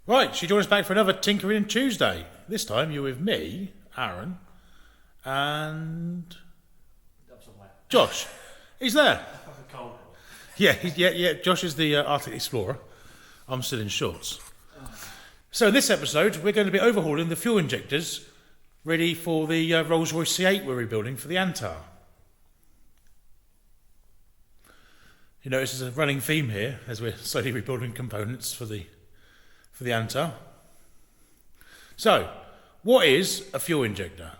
Right, she joins us back for another Tinkering Tuesday. This time you're with me, Aaron, and Josh. He's there. Yeah. Josh is the Arctic Explorer. I'm still in shorts. So in this episode, we're going to be overhauling the fuel injectors ready for the Rolls Royce C8 we're rebuilding for the Antar. You notice there's a running theme here as we're slowly rebuilding components for the Antar. So, what is a fuel injector?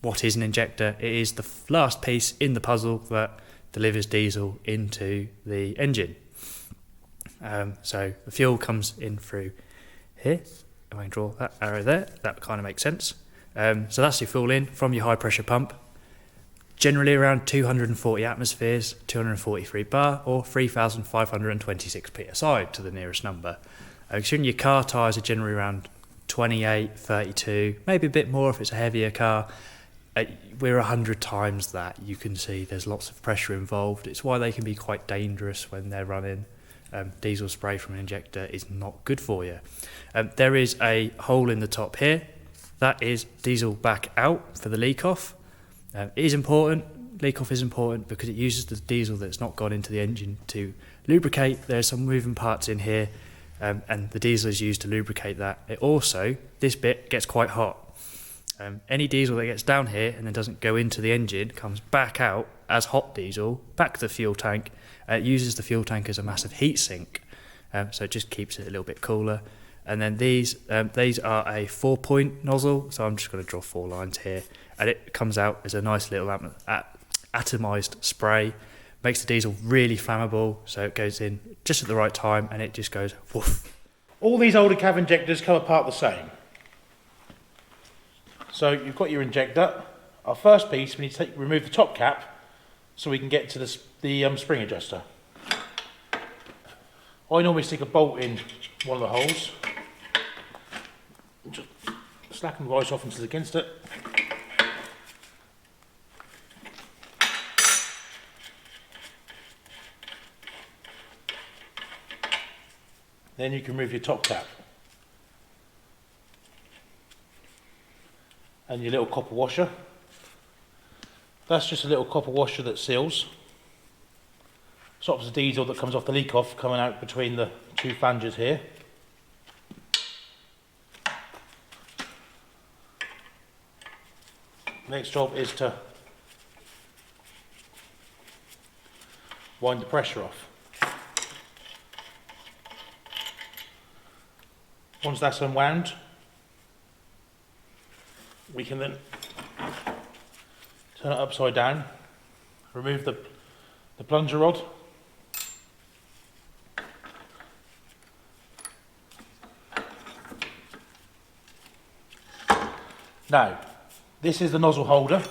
What is an injector? It is the last piece in the puzzle that delivers diesel into the engine. So the fuel comes in through here. If I can draw that arrow there, that kind of makes sense. So that's your fuel in from your high pressure pump. Generally around 240 atmospheres, 243 bar, or 3,526 psi to the nearest number. Considering your car tyres are generally around 28, 32, maybe a bit more if it's a heavier car. We're 100 times that. You can see there's lots of pressure involved. It's why they can be quite dangerous when they're running. Diesel spray from an injector is not good for you. There is a hole in the top here. That is diesel back out for the leak off. It is important. Leak off is important because it uses the diesel that's not gone into the engine to lubricate. There's some moving parts in here. And the diesel is used to lubricate that. It also, this bit gets quite hot. Any diesel that gets down here and then doesn't go into the engine comes back out as hot diesel, back to the fuel tank. It uses the fuel tank as a massive heat sink, so it just keeps it a little bit cooler. And then these are a 4-point nozzle, so I'm just going to draw 4 lines here. And it comes out as a nice little atomised spray. Makes the diesel really flammable, so it goes in just at the right time and it just goes woof. All these older CAV injectors come apart the same. So you've got your injector. Our first piece, we need to remove the top cap so we can get to the spring adjuster. I normally stick a bolt in one of the holes. Just slacken the rice off until it's against it. Then you can remove your top cap. And your little copper washer. That's just a little copper washer that seals. Stops the diesel that comes off the leak off coming out between the 2 flanges here. Next job is to wind the pressure off. Once that's unwound, we can then turn it upside down, remove the plunger rod, now this is the nozzle holder.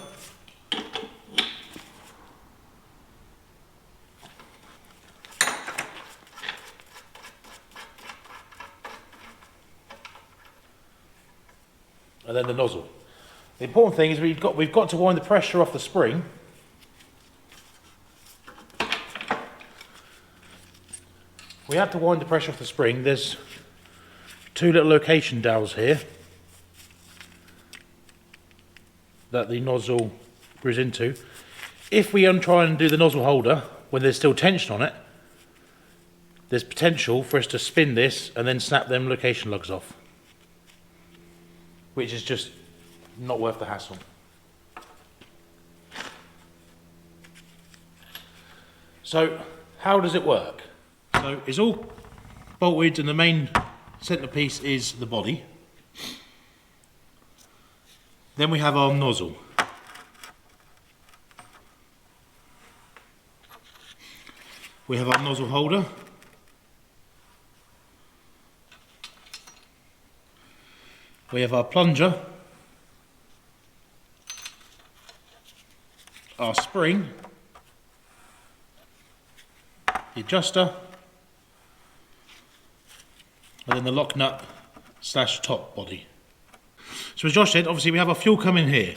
And then the nozzle. The important thing is we've got to wind the pressure off the spring. We have to wind the pressure off the spring. There's 2 little location dowels here that the nozzle goes into. If we try and do the nozzle holder when there's still tension on it, there's potential for us to spin this and then snap them location lugs off, which is just not worth the hassle. So, how does it work? So, it's all bolted and the main centerpiece is the body. Then we have our nozzle. We have our nozzle holder. We have our plunger, our spring, the adjuster, and then the lock nut / top body. So as Josh said, obviously we have our fuel coming here.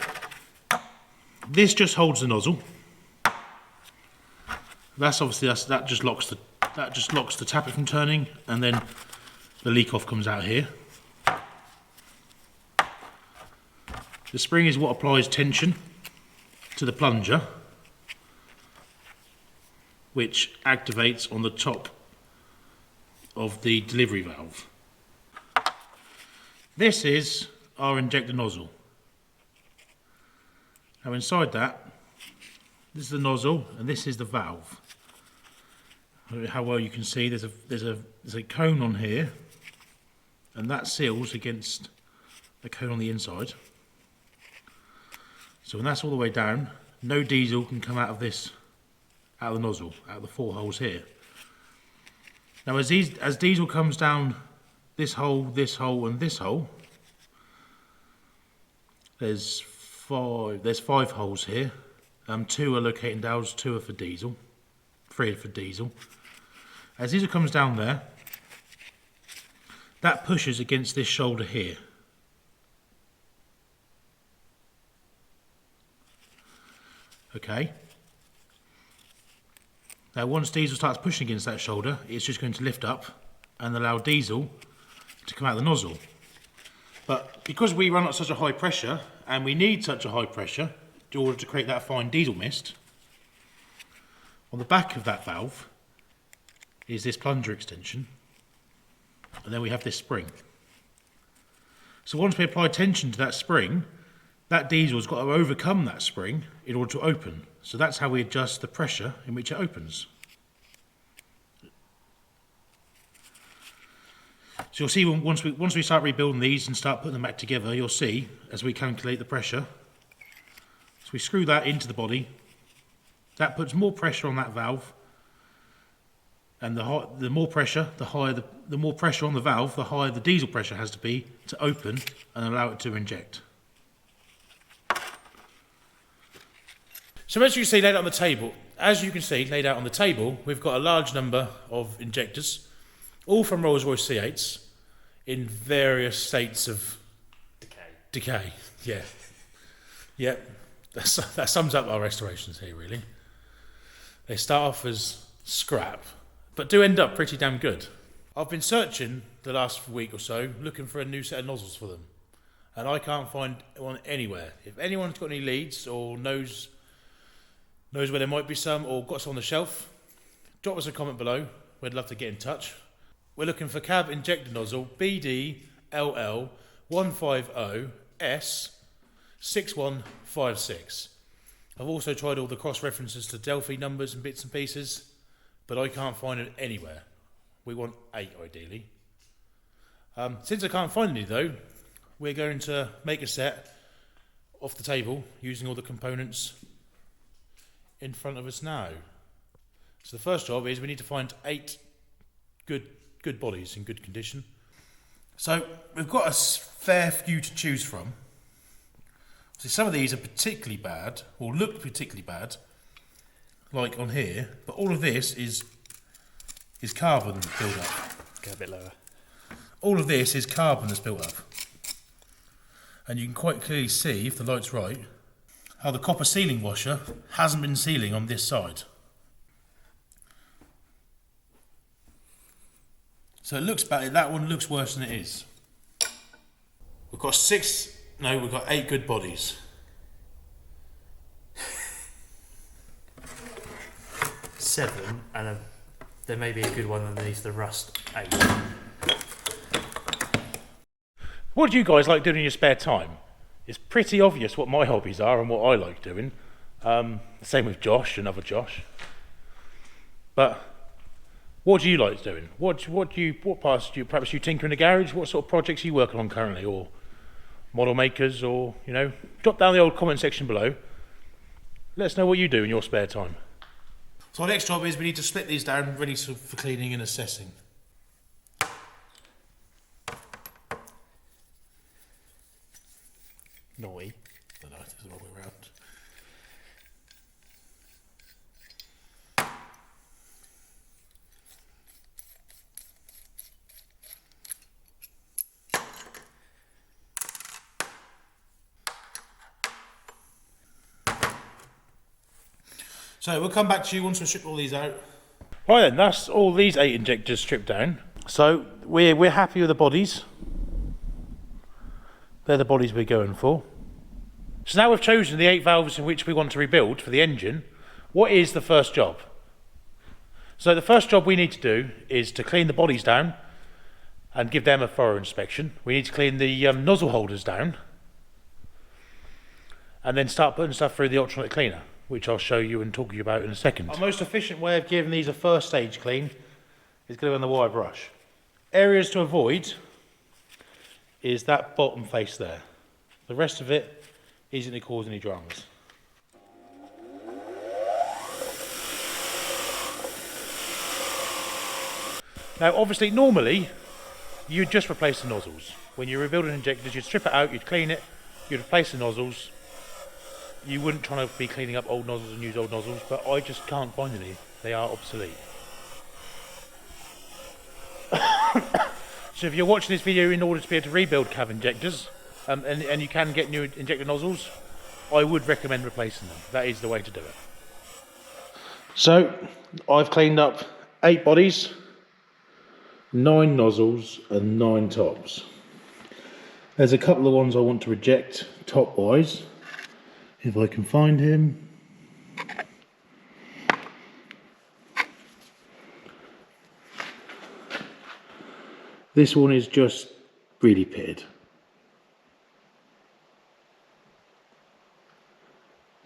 This just holds the nozzle. That just locks the tappet from turning, and then the leak off comes out here. The spring is what applies tension to the plunger, which activates on the top of the delivery valve. This is our injector nozzle. Now inside that, this is the nozzle and this is the valve. I don't know how well you can see, there's a cone on here, and that seals against the cone on the inside. So when that's all the way down, no diesel can come out of this, out of the nozzle, out of the 4 holes here. Now as diesel comes down this hole, and this hole, there's 5 holes here. 2 are locating valves, 2 are for diesel, 3 are for diesel. As diesel comes down there, that pushes against this shoulder here. Okay. Now once diesel starts pushing against that shoulder, it's just going to lift up and allow diesel to come out of the nozzle. But because we run at such a high pressure, and we need such a high pressure in order to create that fine diesel mist, on the back of that valve is this plunger extension, and then we have this spring. So once we apply tension to that spring, that diesel's got to overcome that spring in order to open. So that's how we adjust the pressure in which it opens. So you'll see once we start rebuilding these and start putting them back together, you'll see as we calculate the pressure. So we screw that into the body. That puts more pressure on that valve, and the more pressure, the more pressure on the valve, the higher the diesel pressure has to be to open and allow it to inject. So as you see laid out on the table, we've got a large number of injectors, all from Rolls Royce C8s, in various states of decay. Yeah, yeah. That sums up our restorations here, really. They start off as scrap, but do end up pretty damn good. I've been searching the last week or so, looking for a new set of nozzles for them, and I can't find one anywhere. If anyone's got any leads or knows where there might be some, or got some on the shelf, drop us a comment below. We'd love to get in touch. We're looking for CAV injector nozzle BDLL150S6156. I've also tried all the cross references to Delphi numbers and bits and pieces, but I can't find it anywhere. We want 8 ideally. Since I can't find any though, we're going to make a set off the table using all the components in front of us now. So the first job is we need to find 8 good bodies in good condition. So we've got a fair few to choose from. So some of these are particularly bad, or look particularly bad, like on here, but all of this is carbon build up. Go a bit lower. All of this is carbon that's built up. And you can quite clearly see, if the light's right, how the copper sealing washer hasn't been sealing on this side. So it looks bad, that one looks worse than it is. We've got 8 good bodies. Seven, and there may be a good one underneath the rust. 8. What do you guys like doing in your spare time? It's pretty obvious what my hobbies are and what I like doing. Same with Josh, another Josh. But what do you like doing? What parts do you, perhaps you tinker in the garage? What sort of projects are you working on currently, or model makers, or drop down the old comment section below. Let us know what you do in your spare time. So our next job is we need to split these down, ready for cleaning and assessing. Noi. No, it's the wrong way around. So we'll come back to you once we've stripped all these out. Right then, that's all these 8 injectors stripped down. So we're happy with the bodies. They're the bodies we're going for. So now we've chosen the 8 valves in which we want to rebuild for the engine. What is the first job? So the first job we need to do is to clean the bodies down and give them a thorough inspection. We need to clean the nozzle holders down and then start putting stuff through the ultrasonic cleaner, which I'll show you and talk to you about in a second. Our most efficient way of giving these a first stage clean is going to be on the wire brush. Areas to avoid is that bottom face there. The rest of it isn't going to cause any dramas. Now obviously normally you'd just replace the nozzles. When you rebuild an injector, you'd strip it out, you'd clean it, you'd replace the nozzles. You wouldn't try to be cleaning up old nozzles and use old nozzles, but I just can't find any. They are obsolete. So if you're watching this video in order to be able to rebuild CAV injectors, and you can get new injector nozzles, I would recommend replacing them. That is the way to do it. So I've cleaned up 8 bodies, 9 nozzles and 9 tops. There's a couple of ones I want to reject top wise, if I can find him. This one is just really pitted.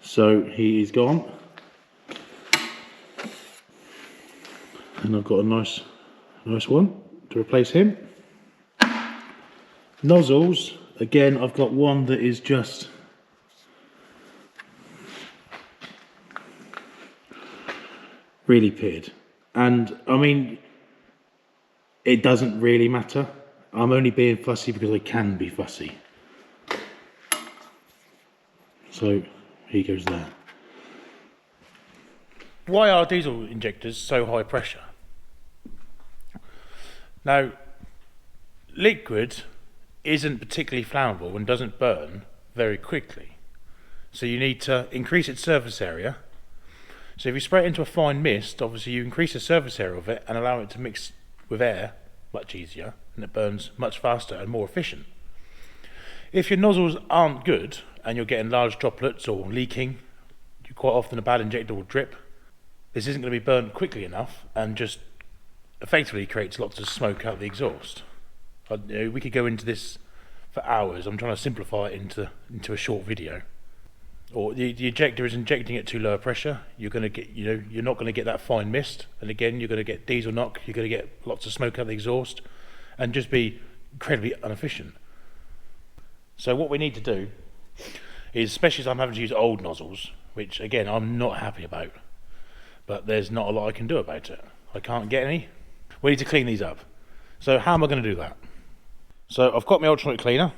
So he is gone. And I've got a nice one to replace him. Nozzles, again, I've got one that is just really pitted. And I mean, it doesn't really matter. I'm only being fussy because I can be fussy. So he goes there. Why are diesel injectors so high pressure? Now, liquid isn't particularly flammable and doesn't burn very quickly. So you need to increase its surface area. So if you spray it into a fine mist, obviously you increase the surface area of it and allow it to mix with air much easier, and it burns much faster and more efficient. If your nozzles aren't good and you're getting large droplets or leaking, quite often a bad injector will drip. This isn't going to be burnt quickly enough and just effectively creates lots of smoke out of the exhaust. We could go into this for hours. I'm trying to simplify it into a short video. Or the ejector is injecting at too low a pressure. You're going to get, you're not going to get that fine mist, and again you're going to get diesel knock. You're going to get lots of smoke out of the exhaust, and just be incredibly inefficient. So what we need to do is, especially as I'm having to use old nozzles, which again I'm not happy about, but there's not a lot I can do about it. I can't get any. We need to clean these up. So how am I going to do that? So I've got my ultrasonic cleaner.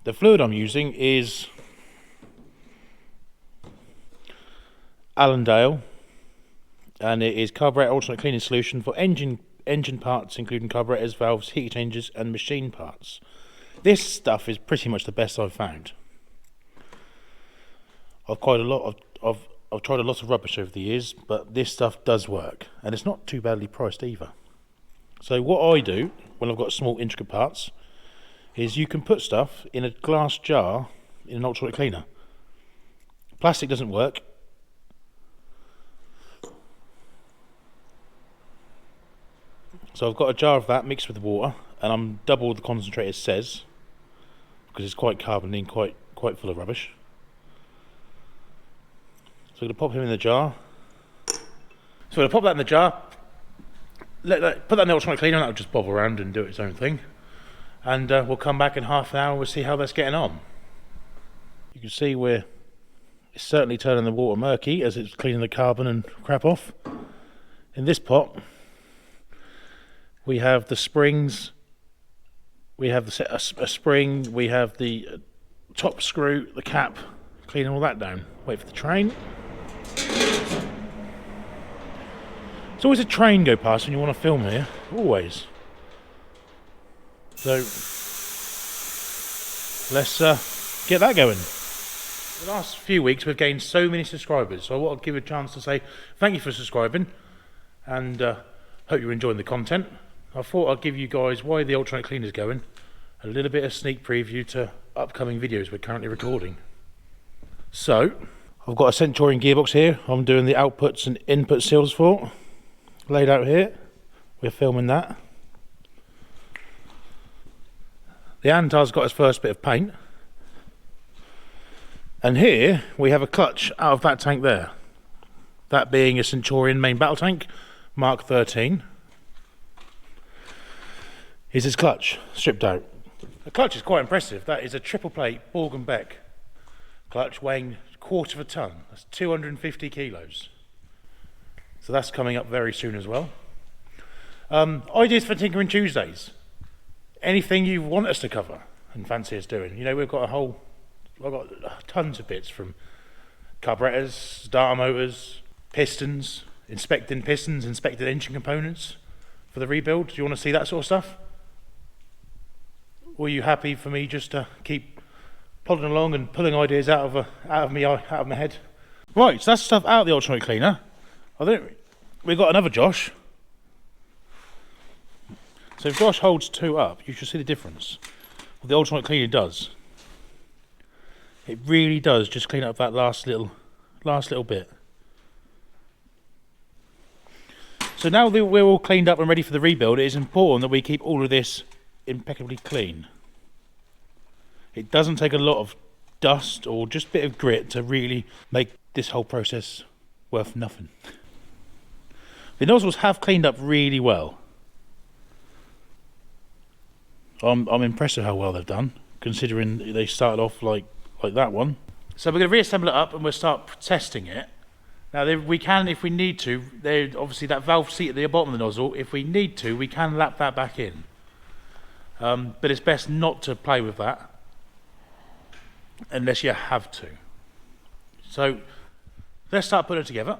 The fluid I'm using is Allendale, and it is carburetor ultrasonic cleaning solution for engine parts, including carburetors, valves, heat exchangers and machine parts. This stuff is pretty much the best I've found. I've tried a lot of rubbish over the years, but this stuff does work, and it's not too badly priced either. So what I do when I've got small intricate parts is you can put stuff in a glass jar in an ultrasonic cleaner. Plastic doesn't work. So I've got a jar of that mixed with water, and I'm double the concentrator says, because it's quite carbony and quite full of rubbish. So I'm going to pop him in the jar. So I'm going to pop that in the jar, put that in the ultrasonic cleaner, and that'll just bob around and do its own thing. And we'll come back in half an hour and we'll see how that's getting on. You can see it's certainly turning the water murky as it's cleaning the carbon and crap off. In this pot, we have the springs, we have a spring, we have the top screw, the cap, cleaning all that down. Wait for the train. There's always a train go past when you want to film here, always. So let's get that going. The last few weeks we've gained so many subscribers, so I want to give a chance to say thank you for subscribing, and hope you're enjoying the content. I thought I'd give you guys, while the ultrasonic cleaner's going, a little bit of sneak preview to upcoming videos we're currently recording. So, I've got a Centurion gearbox here. I'm doing the outputs and input seals for, laid out here. We're filming that. The antar's got its first bit of paint. And here we have a clutch out of that tank there. That being a Centurion main battle tank, Mark 13. Here's his clutch, stripped out. The clutch is quite impressive. That is a triple plate Borg and Beck clutch weighing a quarter of a tonne. That's 250 kilos. So that's coming up very soon as well. Ideas for Tinkering Tuesdays. Anything you want us to cover and fancy us doing. You know, I've got tons of bits, from carburetors, starter motors, pistons, inspecting engine components for the rebuild. Do you want to see that sort of stuff? Or are you happy for me just to keep plodding along and pulling ideas out of my head? Right, so that's stuff out of the ultrasonic cleaner. We've got another Josh. So if Josh holds two up, you should see the difference. What the ultrasonic cleaner does. It really does just clean up that last little bit. So now that we're all cleaned up and ready for the rebuild, it is important that we keep all of this impeccably clean. It doesn't take a lot of dust or just a bit of grit to really make this whole process worth nothing. The nozzles have cleaned up really well. I'm impressed with how well they've done, considering they started off like that one. So we're going to reassemble it up and we'll start testing it. Now we can, if we need to, obviously that valve seat at the bottom of the nozzle, if we need to, we can lap that back in. But it's best not to play with that unless you have to. So let's start putting it together.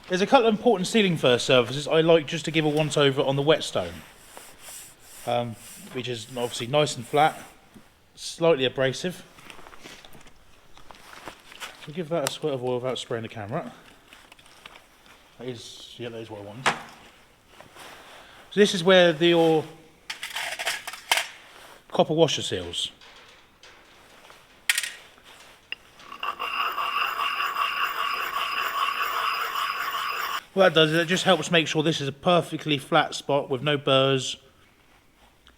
There's a couple of important sealing first surfaces I like just to give a once over on the whetstone, which is obviously nice and flat, slightly abrasive. So give that a squirt of oil without spraying the camera. That is what I want. So this is where your copper washer seals. What that does is it just helps make sure this is a perfectly flat spot with no burrs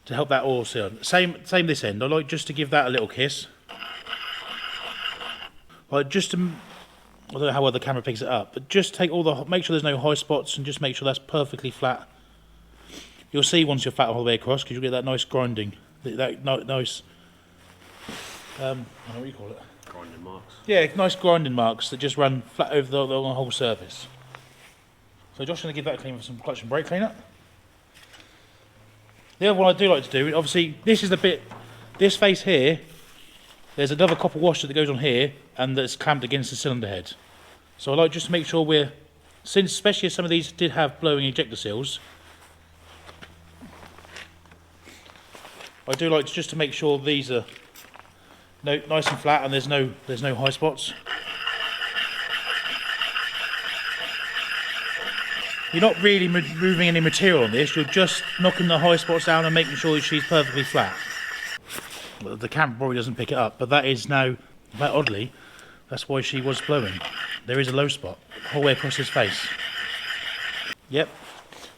to help that oil seal. Same this end. I like just to give that a little kiss. Like just to, I don't know how well the camera picks it up, but just take make sure there's no high spots and just make sure that's perfectly flat. You'll see once you're flat all the way across, because you'll get that nice grinding, that nice, I don't know what you call it. Grinding marks. Yeah, nice grinding marks that just run flat over the whole surface. So Josh's going to give that a clean with some clutch and brake cleaner. The other one I do like to do, obviously this is the bit, this face here, there's another copper washer that goes on here and that's clamped against the cylinder head. So I like just to make sure especially as some of these did have blowing injector seals, I do like just to make sure these are nice and flat and there's no high spots. You're not really removing any material on this, you're just knocking the high spots down and making sure she's perfectly flat. Well, the camera probably doesn't pick it up, but that is now, oddly, that's why she was blowing. There is a low spot, the whole way across his face. Yep.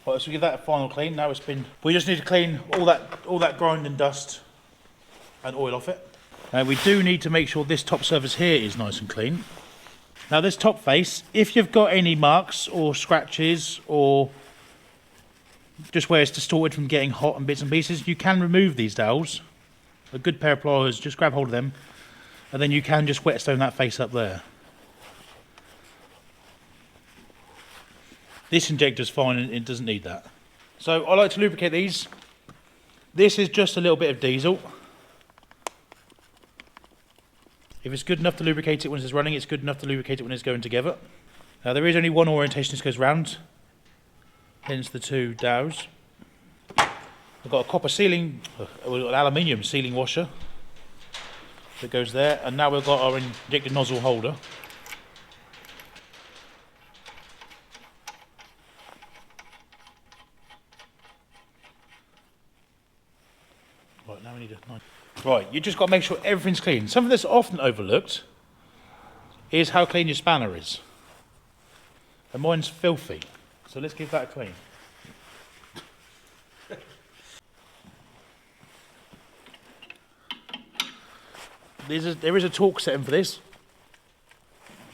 Right, so we give that a final clean. Now we just need to clean all that grind and dust and oil off it. Now we do need to make sure this top surface here is nice and clean. Now this top face, if you've got any marks or scratches or just where it's distorted from getting hot and bits and pieces, you can remove these dowels. A good pair of pliers, just grab hold of them, and then you can just whetstone that face up there. This injector's fine and it doesn't need that. So I like to lubricate these. This is just a little bit of diesel. If it's good enough to lubricate it when it's running, it's good enough to lubricate it when it's going together. Now there is only one orientation this goes round, hence the two dowels. I've got a copper sealing, an aluminium sealing washer that goes there, and now we've got our injector nozzle holder. now we need a knife. Right, you just got to make sure everything's clean. Something that's often overlooked is how clean your spanner is. And mine's filthy, so let's give that a clean. There is a torque setting for this,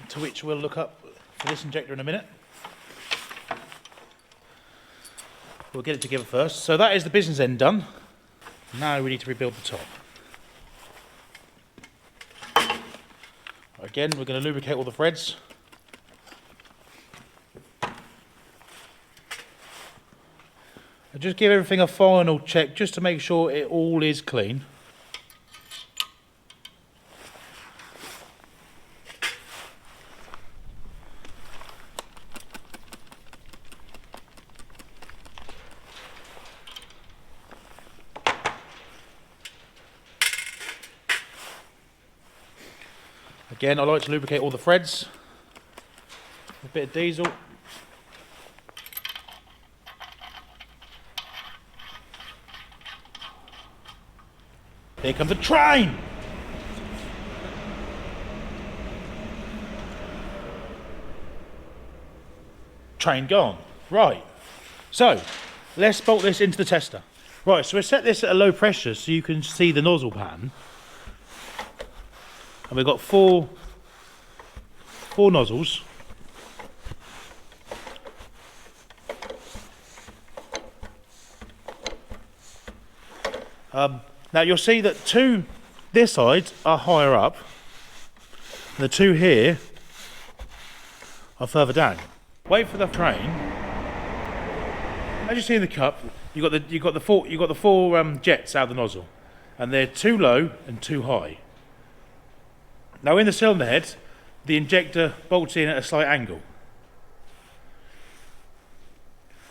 to which we'll look up for this injector in a minute. We'll get it together first. So that is the business end done. Now we need to rebuild the top. Again, we're going to lubricate all the threads. And just give everything a final check just to make sure it all is clean. Again, I like to lubricate all the threads. A bit of diesel. Here comes the train! Train gone. Right. So, let's bolt this into the tester. Right, so we set this at a low pressure so you can see the nozzle pattern. And we've got four nozzles. Now you'll see that two this side are higher up, and the two here are further down. Wait for the train. As you see in the cup, you got the four jets out of the nozzle, and they're too low and too high. Now in the cylinder head, the injector bolts in at a slight angle.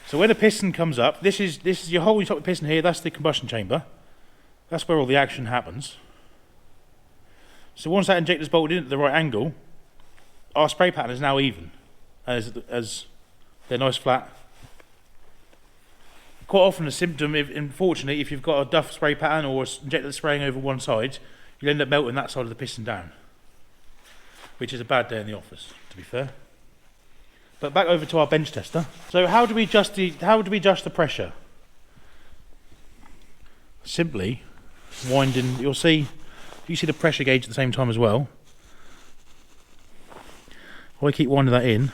So when a piston comes up, this is your whole top piston here. That's the combustion chamber. That's where all the action happens. So once that injector's bolted in at the right angle, our spray pattern is now even, as they're nice flat. Quite often a symptom, unfortunately, if you've got a duff spray pattern or an injector spraying over one side, you'll end up melting that side of the piston down, which is a bad day in the office, to be fair. But back over to our bench tester. So how do we adjust the pressure? Simply winding. You see the pressure gauge at the same time as well. I keep winding that in.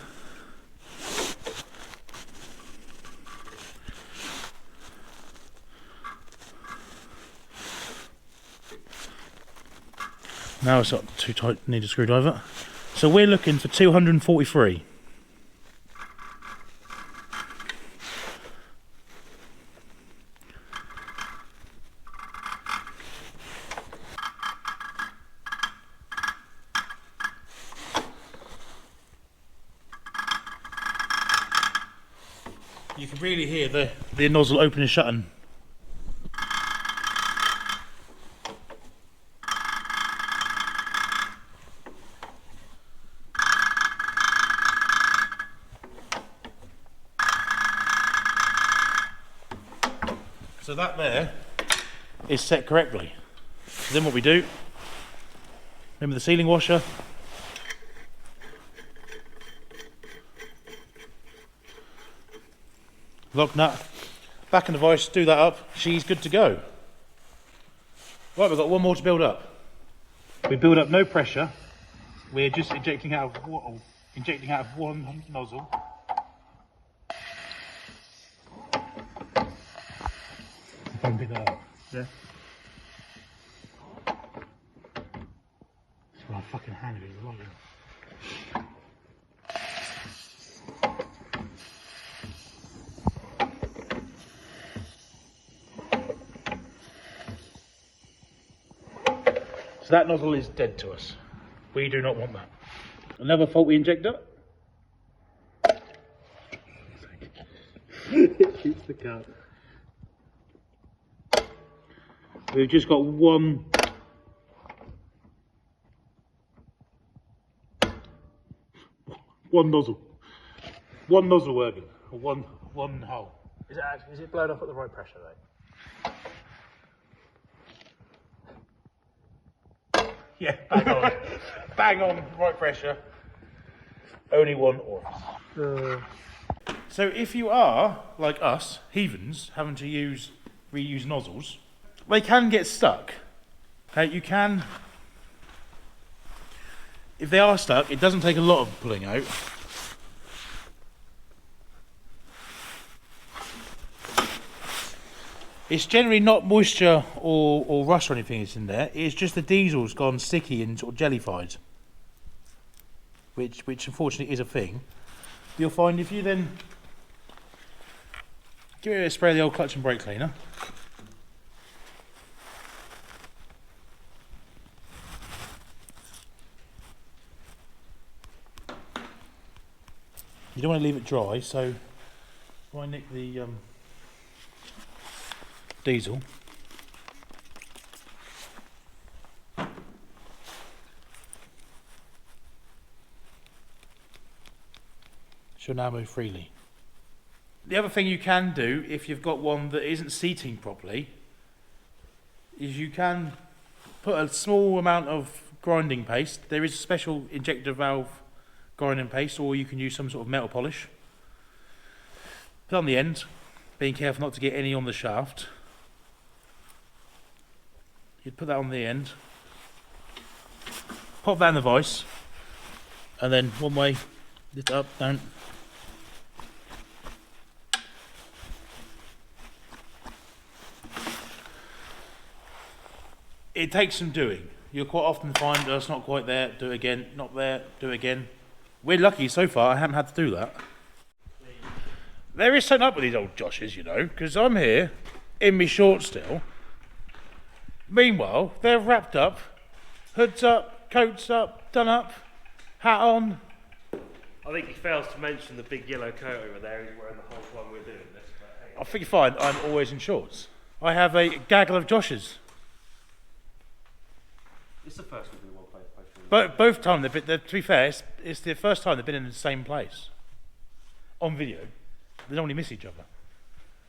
Now it's not too tight, need a screwdriver. So we're looking for 243. You can really hear the nozzle open and shutting. So that there is set correctly. So then what we do, remember the sealing washer, lock nut, back in the vise, do that up, she's good to go. Right, we've got one more to build up. We build up no pressure, we're just injecting out of one nozzle. If I can pick that up. Yeah. It's my fucking hand is rolling. So that nozzle is dead to us. We do not want that. Another faulty injector. It shoots the cut. We've just got one nozzle. One nozzle working. Or one hole. Is it blown up at the right pressure though? Yeah, bang on. Bang on, right pressure. Only one orifice. So if you are, like us, heathens, having to reuse nozzles, they can get stuck. Okay, you can... If they are stuck, it doesn't take a lot of pulling out. It's generally not moisture or rust or anything that's in there. It's just the diesel's gone sticky and sort of jellified, which unfortunately is a thing. You'll find if you then give it a spray of the old clutch and brake cleaner. You don't want to leave it dry, so if I nick the diesel. She'll now move freely. The other thing you can do, if you've got one that isn't seating properly, is you can put a small amount of grinding paste. There is a special injector valve grinding paste, or you can use some sort of metal polish. Put on the end, being careful not to get any on the shaft. You'd put that on the end, pop that in the vise, and then one way, lift up, down. It takes some doing. You'll quite often find it's not quite there, do it again, not there, do it again. We're lucky so far, I haven't had to do that. There is something up with these old Joshes, you know, because I'm here in my shorts still. Meanwhile, they're wrapped up, hoods up, coats up, done up, hat on. I think he fails to mention the big yellow coat over there. He's wearing the whole time we're doing this. I think you find I'm always in shorts. I have a gaggle of Joshes. It's the first one we will play. But both times, to be fair, it's the first time they've been in the same place. On video, they normally miss each other.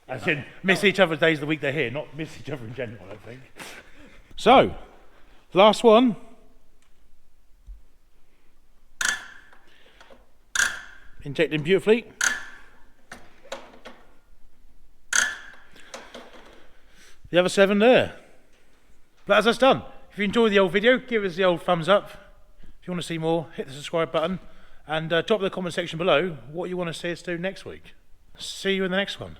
As in, miss each other days of the week they're here, not miss each other in general, I think. So, last one. Injecting beautifully. The other 7 there. That's us done. If you enjoyed the old video, give us the old thumbs up. If you want to see more, hit the subscribe button and drop in the comment section below what you want to see us do next week. See you in the next one.